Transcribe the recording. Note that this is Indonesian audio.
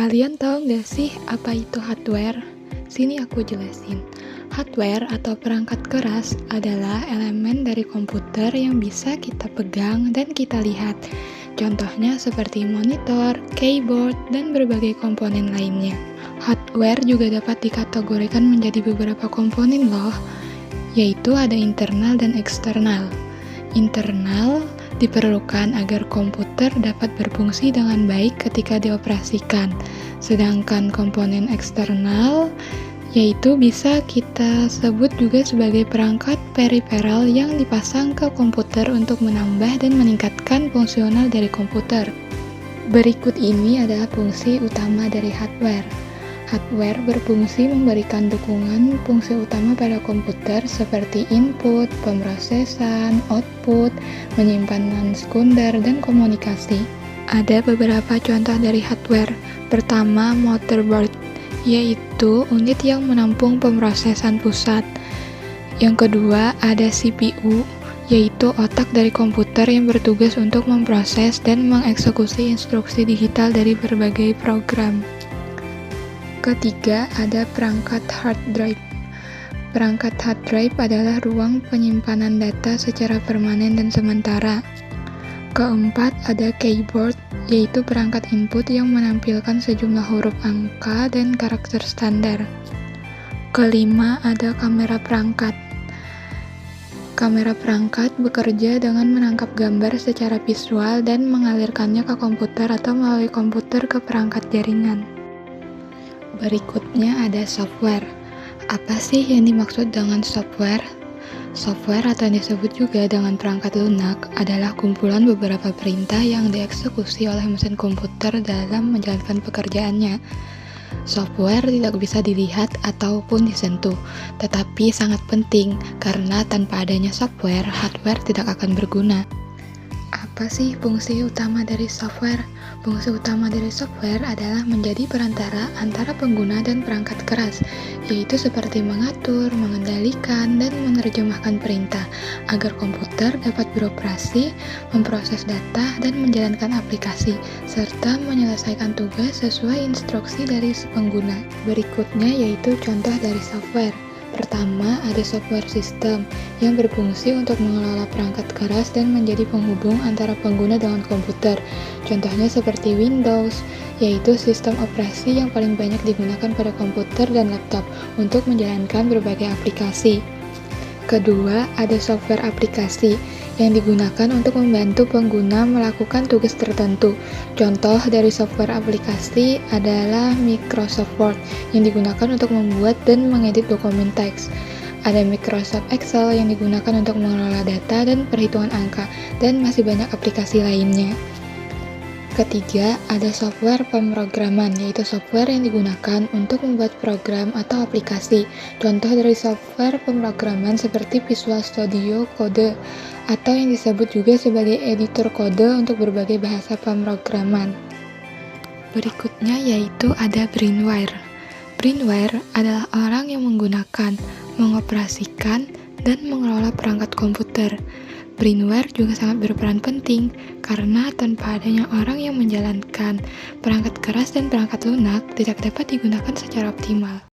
Kalian tahu nggak sih apa itu hardware? Sini aku jelasin. Hardware atau perangkat keras adalah elemen dari komputer yang bisa kita pegang dan kita lihat. Contohnya seperti monitor, keyboard, dan berbagai komponen lainnya. Hardware juga dapat dikategorikan menjadi beberapa komponen loh, yaitu ada internal dan eksternal. Internal diperlukan agar komputer dapat berfungsi dengan baik ketika dioperasikan. Sedangkan komponen eksternal yaitu bisa kita sebut juga sebagai perangkat periferal yang dipasang ke komputer untuk menambah dan meningkatkan fungsional dari komputer. Berikut ini adalah fungsi utama dari hardware. Hardware berfungsi memberikan dukungan fungsi utama pada komputer seperti input, pemrosesan, output, penyimpanan sekunder, dan komunikasi. Ada beberapa contoh dari hardware. Pertama, motherboard, yaitu unit yang menampung pemrosesan pusat. Yang kedua, ada CPU, yaitu otak dari komputer yang bertugas untuk memproses dan mengeksekusi instruksi digital dari berbagai program. Ketiga, ada perangkat hard drive. Perangkat hard drive adalah ruang penyimpanan data secara permanen dan sementara. Keempat, ada keyboard, yaitu perangkat input yang menampilkan sejumlah huruf angka dan karakter standar. Kelima, ada kamera perangkat. Kamera perangkat bekerja dengan menangkap gambar secara visual dan mengalirkannya ke komputer atau melalui komputer ke perangkat jaringan. Berikutnya ada software. Apa sih yang dimaksud dengan software? Software atau yang disebut juga dengan perangkat lunak adalah kumpulan beberapa perintah yang dieksekusi oleh mesin komputer dalam menjalankan pekerjaannya. Software tidak bisa dilihat ataupun disentuh, tetapi sangat penting karena tanpa adanya software, hardware tidak akan berguna. Apa sih fungsi utama dari software? Fungsi utama dari software adalah menjadi perantara antara pengguna dan perangkat keras, yaitu seperti mengatur, mengendalikan, dan menerjemahkan perintah agar komputer dapat beroperasi, memproses data, dan menjalankan aplikasi, serta menyelesaikan tugas sesuai instruksi dari pengguna. Berikutnya yaitu contoh dari software. Pertama, ada software system yang berfungsi untuk mengelola perangkat keras dan menjadi penghubung antara pengguna dengan komputer. Contohnya seperti Windows, yaitu sistem operasi yang paling banyak digunakan pada komputer dan laptop untuk menjalankan berbagai aplikasi. Kedua, ada software aplikasi yang digunakan untuk membantu pengguna melakukan tugas tertentu. Contoh dari software aplikasi adalah Microsoft Word yang digunakan untuk membuat dan mengedit dokumen teks. Ada Microsoft Excel yang digunakan untuk mengelola data dan perhitungan angka, dan masih banyak aplikasi lainnya. Ketiga, ada software pemrograman, yaitu software yang digunakan untuk membuat program atau aplikasi. Contoh dari software pemrograman seperti Visual Studio Code, atau yang disebut juga sebagai editor kode untuk berbagai bahasa pemrograman. Berikutnya yaitu ada brainware. Brainware adalah orang yang menggunakan, mengoperasikan, dan mengelola perangkat komputer. Brainware juga sangat berperan penting karena tanpa adanya orang yang menjalankan perangkat keras dan perangkat lunak tidak dapat digunakan secara optimal.